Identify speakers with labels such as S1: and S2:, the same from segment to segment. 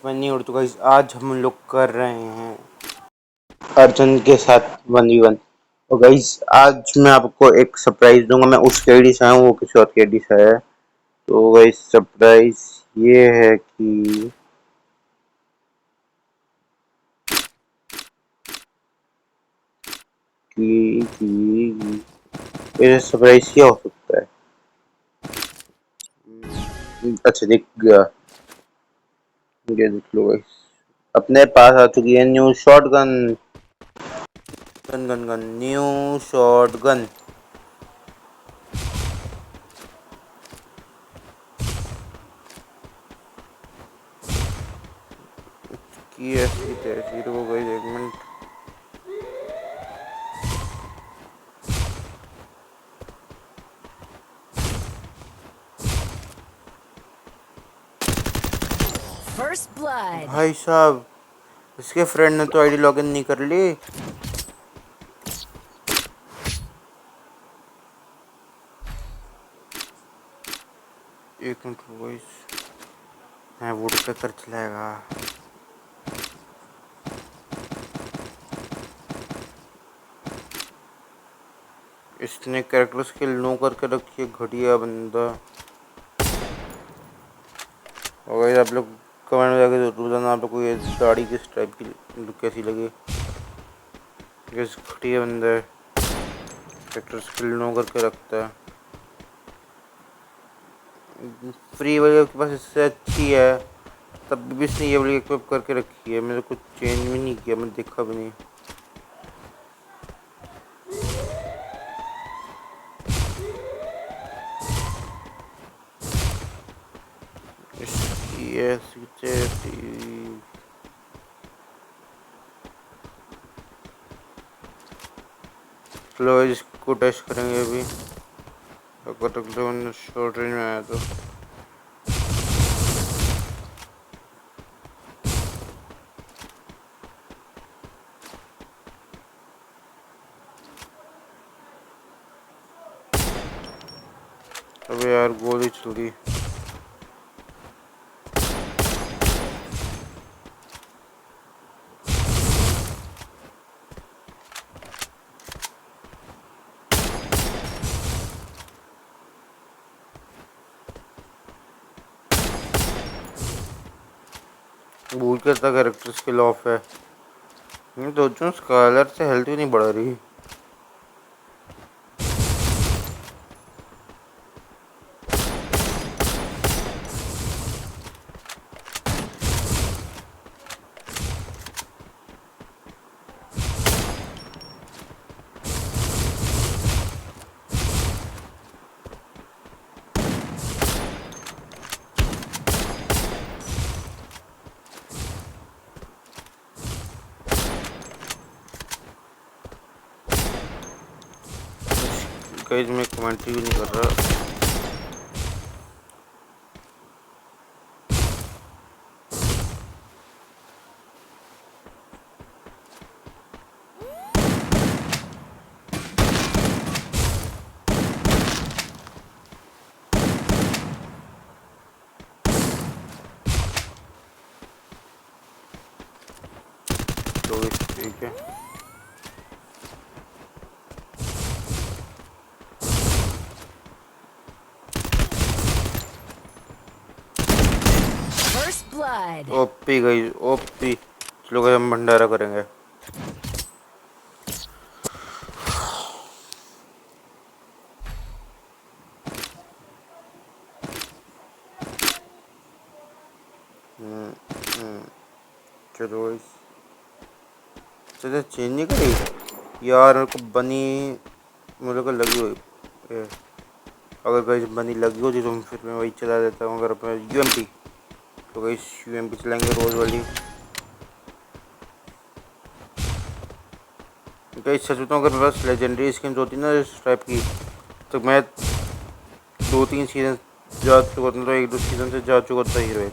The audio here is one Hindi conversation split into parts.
S1: मैं नहीं उड़ तो गाइस आज हम लोग कर रहे हैं अर्जुन के साथ 1v1। और गाइस आज मैं आपको एक सरप्राइज दूंगा। मैं उस केडी से आया हूँ, वो किसी और केडी से है। तो गाइस सरप्राइज ये है कि ये सरप्राइज क्या हो सकता है। अच्छा देख गया, ये देख लो गाइस, अपने पास आ चुकी है new shotgun. Gun gun gun new shotgun. की ऐसी तैसी रुको गाइस एक मिनट।
S2: First blood.
S1: भाई साहब, इसके फ्रेंड ने तो आईडी लॉगिन नहीं कर ली। एक मिनट गाइस, मैं वुड पे कर चलाएगा। इसने कैरेक्टर स्किल नो करके रखी है, घटिया बंदा। और गाइस आप लोग कमेंट में जाके जरूर बताना आप लोग को ये दाढ़ी किस टाइप की लुक कैसी लगी। किस घटिया बंदा है, कैरेक्टर स्किल नो करके रखता है। फ्री वाली के पास इससे अच्छी है, तब भी इसने ये वाली इक्विप करके रखी है। मेरे को चेंज भी नहीं किया, मैं देखा भी नहीं। इसकी ऐसी तैसी। चलो इसको टेस्ट करेंगे अभी, अगर शॉर्ट रेंज में आया तो। अबे यार गोली चल गई। भूल के था कैरेक्टर स्किल ऑफ है। मैं सोचूं स्कालर से हेल्थ भी नहीं बढ़ रही। गाइस मैं कमेंट्री भी नहीं कर रहा। तो ठीक है,
S2: First blood.
S1: ओपी गई ओपी। चलो गाइस हम भंडारा करेंगे। चलो गाइस, चलो चेंज नहीं करी यार, मेरे को बनी मेरे को लगी हुई है। अगर गाइस बनी लगी होती तो फिर मैं वही चला देता हूँ। अगर अपना यूएमपी, तो गाइस यूएमपी चलाएंगे रोज वाली। गाइस सच बताऊँ, अगर मेरे पास लेजेंडरी स्किन होती ना इस टाइप की, तो मैं 2-3 सीजन जा चुका था। तो 1-2 सीजन से जा चुका था हीरो।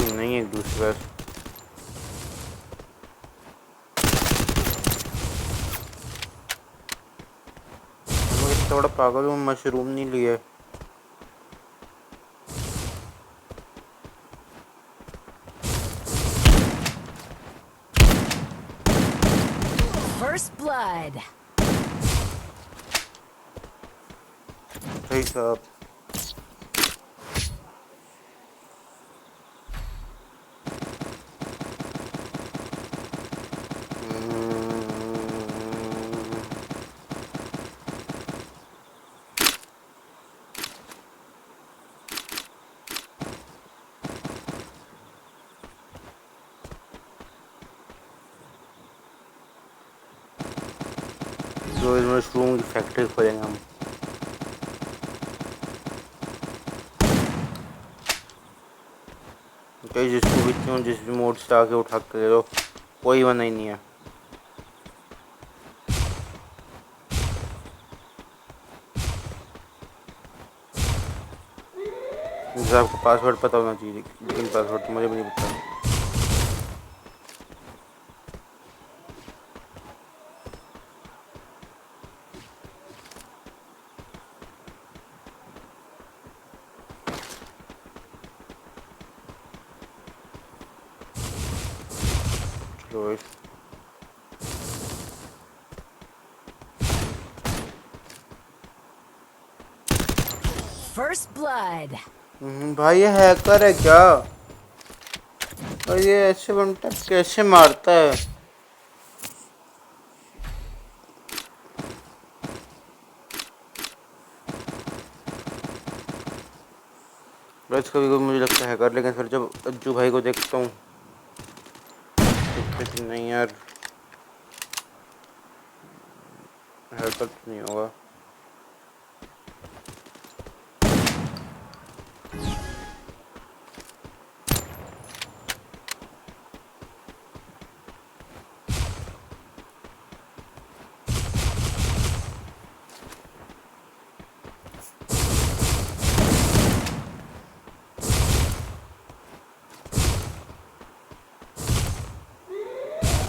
S1: नहीं एक दूसरे थोड़ा पागल हूँ, मशरूम नहीं लिए।
S2: First blood.
S1: भाई साहब जो इस मशरूम की फैक्ट्री खोलेंगे हम। कहीं जिसको भी क्यों जिस भी मोड से आके उठा के ले लो, कोई मना ही नहीं है। जैसे आपको पासवर्ड पता होना चाहिए, लेकिन पासवर्ड तो मुझे भी नहीं पता। चलो
S2: First blood.
S1: भाई ये हैकर है क्या? और ये ऐसे बनता कैसे मारता है? बस कभी कभी मुझे लगता है हैकर, लेकिन फिर जब अज्जू भाई को देखता हूँ कि नहीं यार, हैकर तो नहीं होगा।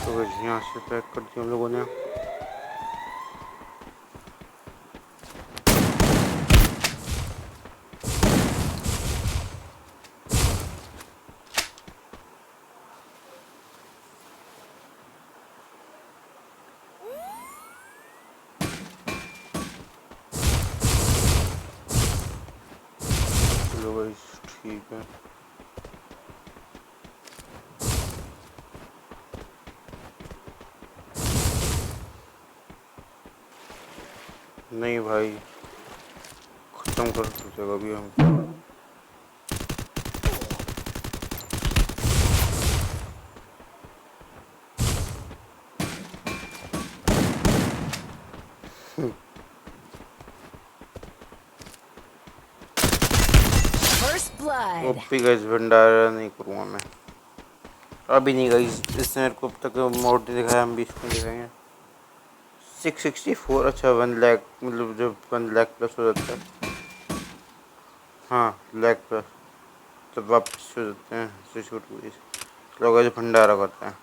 S1: तो यहाँ से पैक कर दिया हम लोगों ने। चलो भाई ठीक है। नहीं भाई, खत्म कर सोचेगा अभी हम।
S2: First blood.
S1: ओपी गाइस भंडारा नहीं करूँगा मैं अभी, नहीं गाइस। इसने मेरे को अब तक मोड नहीं दिखाया, हम भी इसको दिखाएंगे। 664, अच्छा 1 लाख, मतलब जब 1 लाख प्लस हो जाता है, हाँ लाख प्लस, तब वापस हो जाते हैं 6 लोग ऐसे भंडारा करते हैं।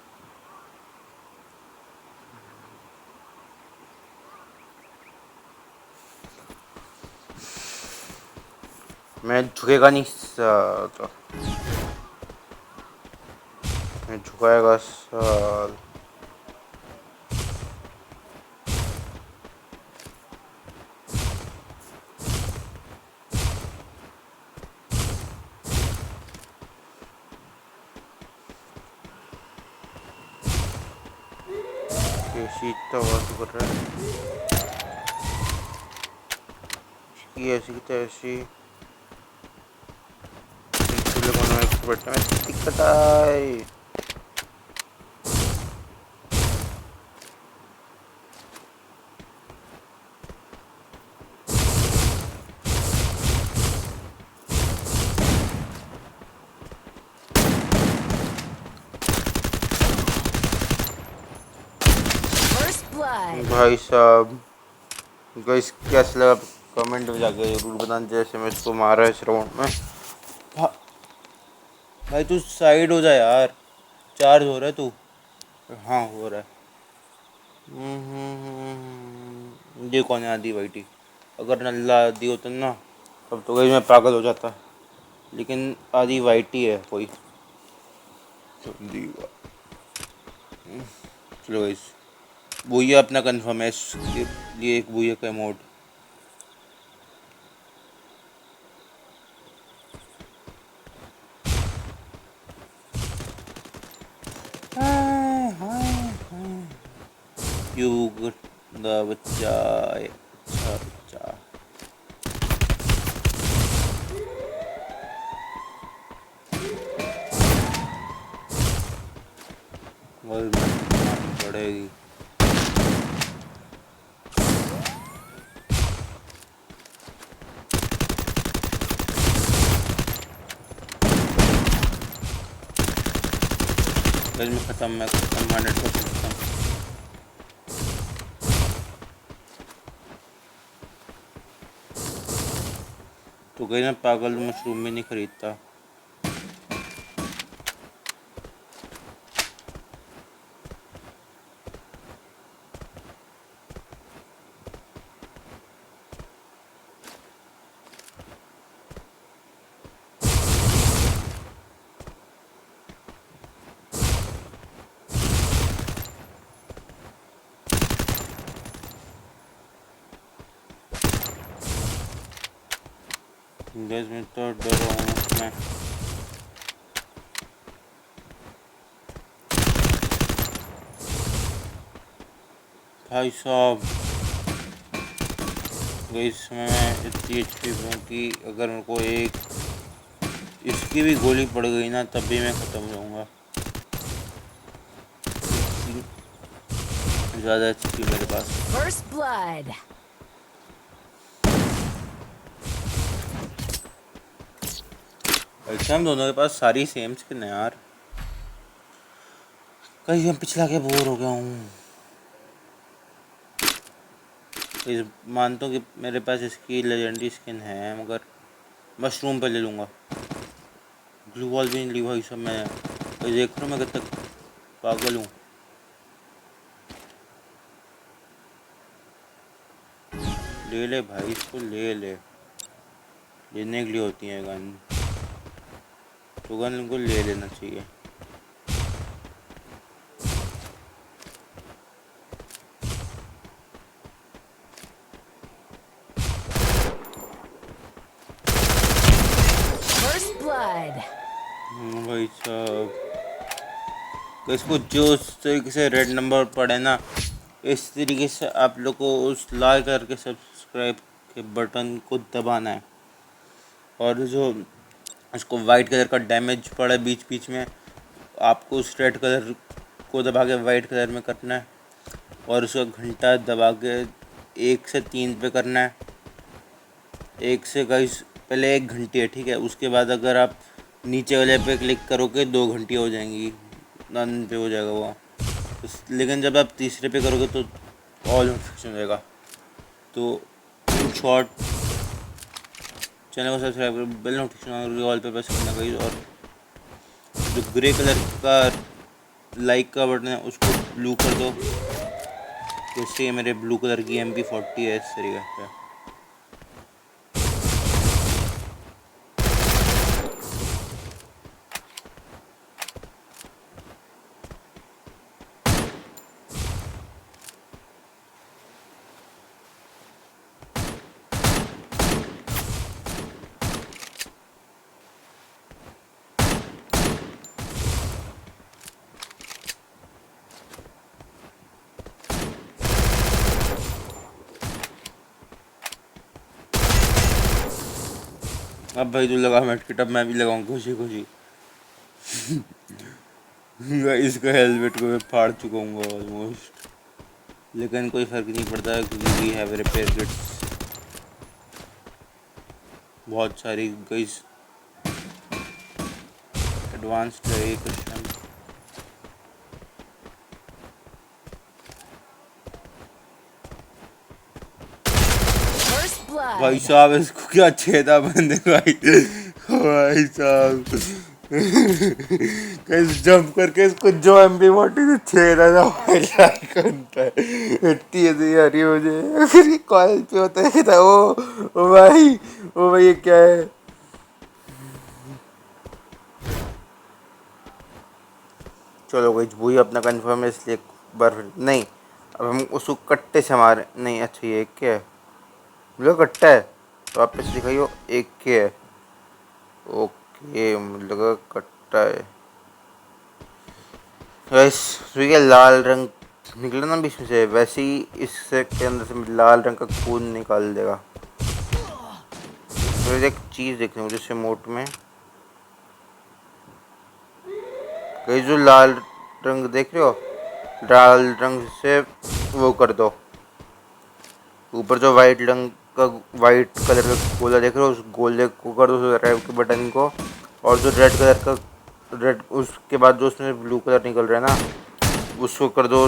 S1: मैं झुकेगा नहीं साला, मैं झुकाएगा साल। कैसी इतना आवाज कर रहा है, इसकी ऐसी की तैसी। लोगों ने एक्सपर्ट में दिक्कत आई।
S2: First blood.
S1: भाई साहब गाइस कैसा लगा कमेंट में जाके जरूर बताना, जैसे मैं इसको मारा है इस राउंड में। भाई तू साइड हो जा यार, चार्ज हो रहा है तू। हाँ हो रहा है। ये कौन है आदि वाइटी? अगर नल्ला आदि होता ना तब तो गाइस मैं पागल हो जाता, लेकिन आदि वाइट ही है कोई। चलो गाइस, भूया अपना कंफर्म है, इसके लिए एक भूया का मोड। यू गंदा बच्चा, अच्छा बच्चा। वही मारनी पड़ेगी। गाइस मैं खत्म, 100% खत्म। तो गाइस मैं पागल मशरूम भी नहीं खरीदता। गाइस मैं तो डर रहा हूँ उसमें। भाई साहब गाइस मैं इतनी एचपी हूँ कि अगर मेरे को एक इसकी भी गोली पड़ गई ना तब भी मैं ख़त्म हो जाऊँगा। ज़्यादा एचपी मेरे पास।
S2: First blood.
S1: अच्छा हम दोनों के पास सारी सेम स्किन है यार। कहीं हम पिछला के बोर हो गया हूँ। इस मानता हूँ कि मेरे पास इसकी लेजेंडरी स्किन है, मगर मशरूम पे ले लूँगा। ग्लू वॉल भी नहीं ली भाई सब। मैं देख रहा हूँ मैं कब तक पागल हूँ। ले ले भाई, इसको ले ले, लेने के लिए होती है गन, तो गन को ले लेना चाहिए।
S2: First blood.
S1: भाई साहब इसको जो उस तरीके से रेड नंबर पड़े ना, इस तरीके से आप लोग को उस लाइक करके सब्सक्राइब के बटन को दबाना है, और जो उसको वाइट कलर का डैमेज पड़ा है बीच बीच में, आपको उस रेड कलर को दबा के वाइट कलर में करना है, और उसका घंटा दबा के 1 से 3 पे करना है। 1 से गाइस पहले 1 घंटी है, ठीक है। उसके बाद अगर आप नीचे वाले पे क्लिक करोगे 2 घंटी हो जाएंगी, नन पे हो जाएगा वो। लेकिन जब आप तीसरे पे करोगे तो ऑल नोटिफिकेशन हो जाएगा। तो इन शॉर्ट चैनल को सब्सक्राइब करो, बेल नोटिफिकेशन ऑल पे प्रेस करना गाइस, और जो ग्रे कलर का लाइक का बटन है उसको ब्लू कर दो, जैसे मेरे ब्लू कलर की MP40 है इस तरीके से। अब भाई तू लगा मेडकिट, अब मैं भी लगाऊँ खुशी खुशी। इसका हेलमेट को मैं फाड़ चुका हूँ ऑलमोस्ट, लेकिन कोई फ़र्क नहीं पड़ता क्योंकि वी हैव रिपेयर किट्स बहुत सारी गाइस, एडवांस्ड है ये क्वेश्चन।
S2: First blood.
S1: भाई साहब इसको क्या छेदा बंदे भाई। भाई साहब कहीं जंप करके इसको जो MP40 से छेड़ा था भाई लाइक बनता है। इतनी ऐसी आ रही है मुझे। फिर ये कॉलेज पे होता है था ओ भाई ये क्या है। चलो भाई वही अपना कंफर्म है इसलिए एक बार फिर नहीं। अब हम उसको कट्टे से मारे नहीं। अच्छा ये एक के है मतलब कट्टा है तो आप पे दिखाइयो एक के है। ओके मुझे लगा कट्टा है। गैस देखिए लाल रंग निकला ना बीच में से वैसे ही इससे के अंदर से लाल रंग का खून निकाल देगा। तो एक चीज़ देखनी मुझे इस मोट में कहीं जो लाल रंग देख रहे हो लाल रंग से वो कर दो। ऊपर जो वाइट रंग का वाइट कलर का गोला देख रहे हो उस गोले को कर दो रेड के बटन को। और जो रेड कलर का रेड उसके बाद जो उसमें ब्लू कलर निकल रहा है ना उसको कर दो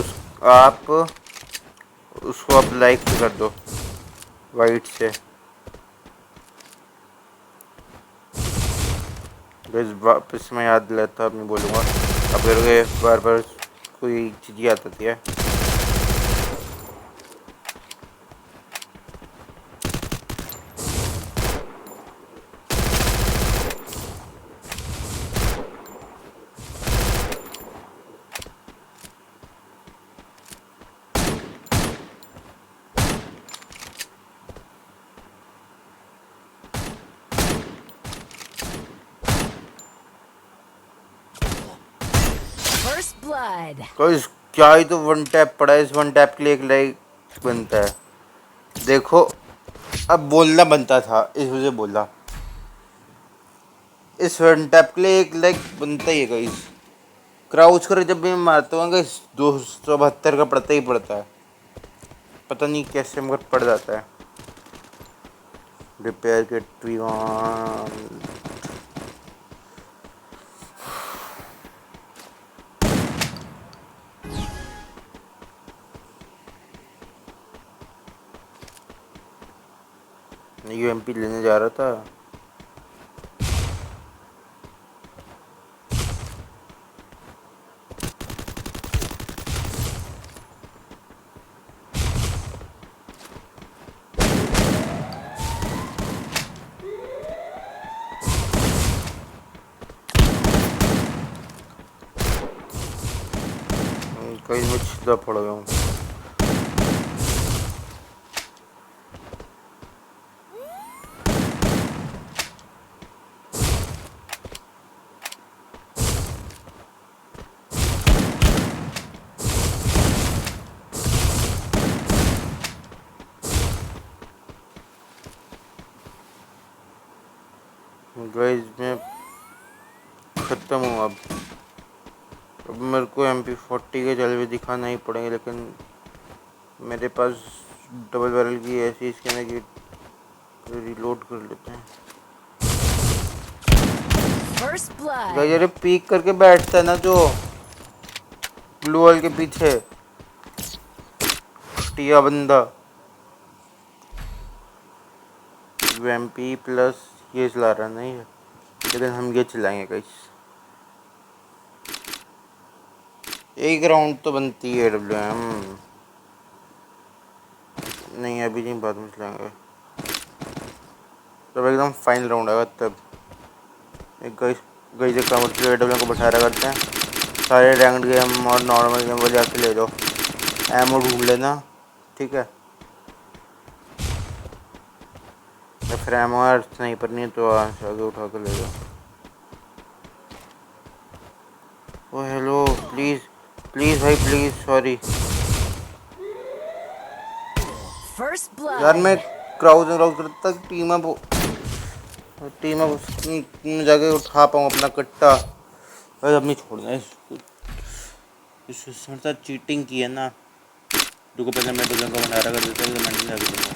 S1: आप उसको आप लाइक से कर दो वाइट से। बस वापस मैं याद दिलाता अब नहीं बोलूँगा। अब फिर बार बार कोई चीज़ याद आती है।
S2: First blood.
S1: गाइस क्या ही तो वन टैप पड़ा है। इस वन टैप के लिए एक लाइक बनता है। देखो अब बोलना बनता था इस वजह से बोला। इस वन टैप के लिए एक लाइक बनता ही है गाइस। क्राउच कर जब भी मैं मारता हूँ गाइस 272 का पड़ता ही पड़ता है। पता नहीं कैसे मगर पड़ जाता है। Repair kit we want. UMP लेने जा रहा था। कहीं मैं सीधा पड़ गया हूँ। गाइस मैं ख़त्म हूँ अब मेरे को MP40 के जलवे दिखाना ही पड़ेंगे। लेकिन मेरे पास डबल बैरल की ऐसी स्किन है कि रिलोड कर लेते हैं।
S2: First blood.
S1: गाइस अरे पीक करके बैठता है ना जो ब्लू वॉल के पीछे टिया बंदा। UMP प्लस ये चला रहा नहीं है लेकिन हम ये चलाएंगे गाइस। एक राउंड तो बनती है WM। नहीं अभी नहीं बाद में चलाएंगे तब एकदम फाइनल राउंड आएगा तब। एक गाइस गाइस एक काम करते हैं AWM को बैठा रहा करते हैं। सारे रैंक्ड गेम और नॉर्मल गेम वाले आके ले जाओ। एमओ ढूंढ लेना ठीक है। या फिर एमओ नहीं पर नहीं तो आगे उठा कर ले जाओ। ओ हेलो प्लीज़ प्लीज़ भाई प्लीज़ सॉरी
S2: First
S1: यार मैं
S2: blood.
S1: क्राउच करता टीम अप में जाके उठा पाऊँ अपना कट्टा। अब नहीं छोड़ना है इसको साथ चीटिंग की है ना। रुको पहले मैं डोजन का भंडारा कर देता हूँ तो मैं लग दूँगा।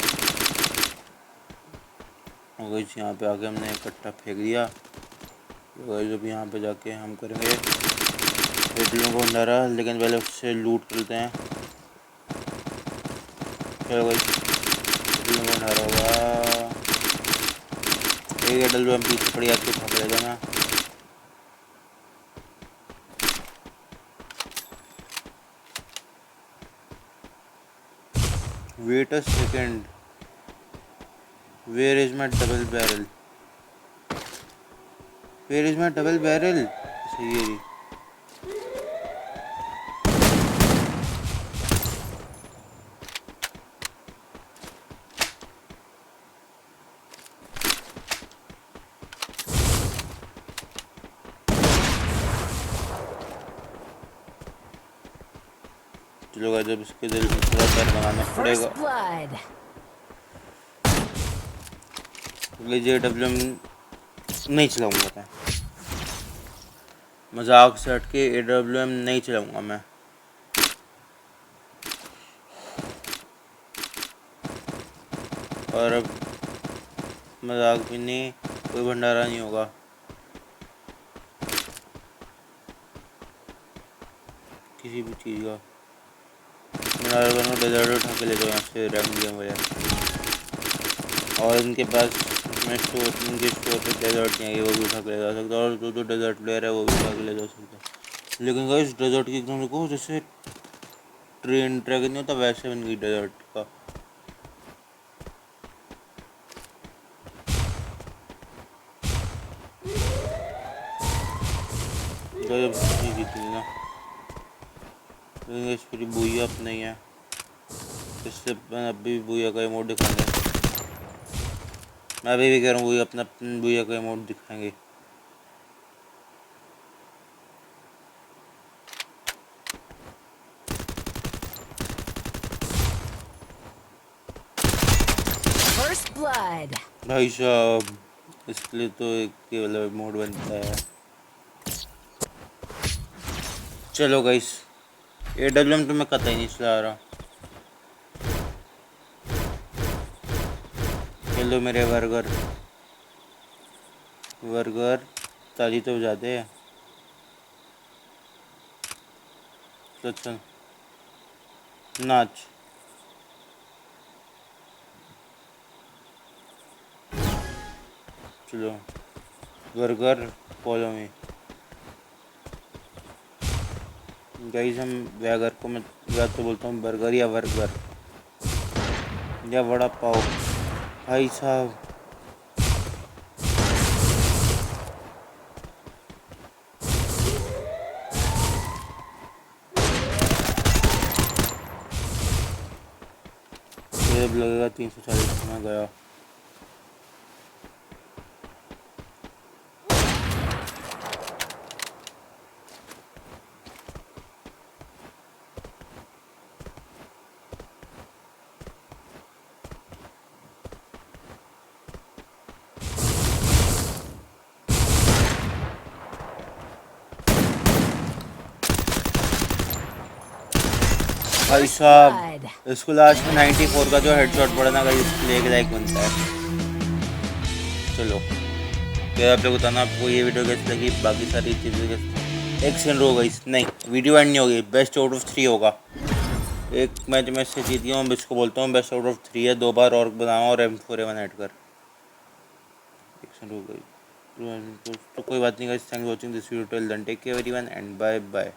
S1: यहाँ पे आके हमने एक कट्टा फेंक दिया। तो जब यहाँ पे जाके हम करेंगे डोजन का भंडारा लेकिन पहले उससे लूट करते हैं। चलो भाई डोजन का भंडारा होगा एक डल जो हम पीछे पड़ी आती उठा कर ले जाना। Wait a second, where is my double barrel, where is my double barrel. सही है जी। चलो गाइस अब इसके दिल में थोड़ा डर बनाना पड़ेगा।
S2: First blood.
S1: JWM नहीं चलाऊंगा मैं, मजाक से हट के AWM नहीं चलाऊंगा मैं। और अब मजाक भी नहीं, कोई भंडारा नहीं होगा। किसी भी चीज़ का भंडारा करना, डेजर्ट उठा के ले जाओ यहाँ से रैंक गेम वगैरह। और इनके पास मैं स्टोर, इनके स्टोर पे डेजर्ट नहीं है, वो भी उठा के ले जा सकता है। और जो डेजर्ट प्लेयर है वो भी उठा के ले जा सकता है। लेकिन गाइस डेजर्ट की एकदम देखो, जैसे ट्रेन ट्रैक नहीं होता वैसे बन गई डेजर्ट का। जब नहीं जीती ना, लेकिन इस पूरी बुया अब नहीं है, इससे अभी भी बुया का इमोट दिखाएंगे। मैं अभी भी कह रहा हूँ बुया अपना बुया का इमोट दिखाएंगे।
S2: First blood.
S1: भाई साहब इसके लिए तो एक केवल इमोट बनता है। चलो गाइस AWM तो मैं कतई नहीं चला रहा। चलो मेरे बर्गर बर्गर ताली तो बजाते हैं। तो चल नाच। चलो बर्गर फॉलो मी गाइस। हम बर्गर को मैं या तो बोलता हूँ बर्गर या बर्गर या वड़ा पाव। भाई साहब अब लगेगा 340 में गया। भाई
S2: First
S1: साहब
S2: blood.
S1: इसको लास्ट में 94 का जो हेडशॉट पड़ा ना गाइस, इसके लिए एक लाइक बनता है। चलो फिर आप लोग बताना आपको ये वीडियो कैसी लगी, बाकी सारी चीज़ें कैसी। एक सेकंड हो गई, नहीं वीडियो एंड नहीं होगी, बेस्ट आउट ऑफ 3 होगा। एक मैच में से जीती हूँ, इसको बोलता हूँ बेस्ट आउट ऑफ 3 है। 2 बार और बनाओ और M4A1 ऐड कर। एक सेकंड हो गई तो कोई बात नहीं guys. Thanks for watching this video till then, take care everyone and bye bye.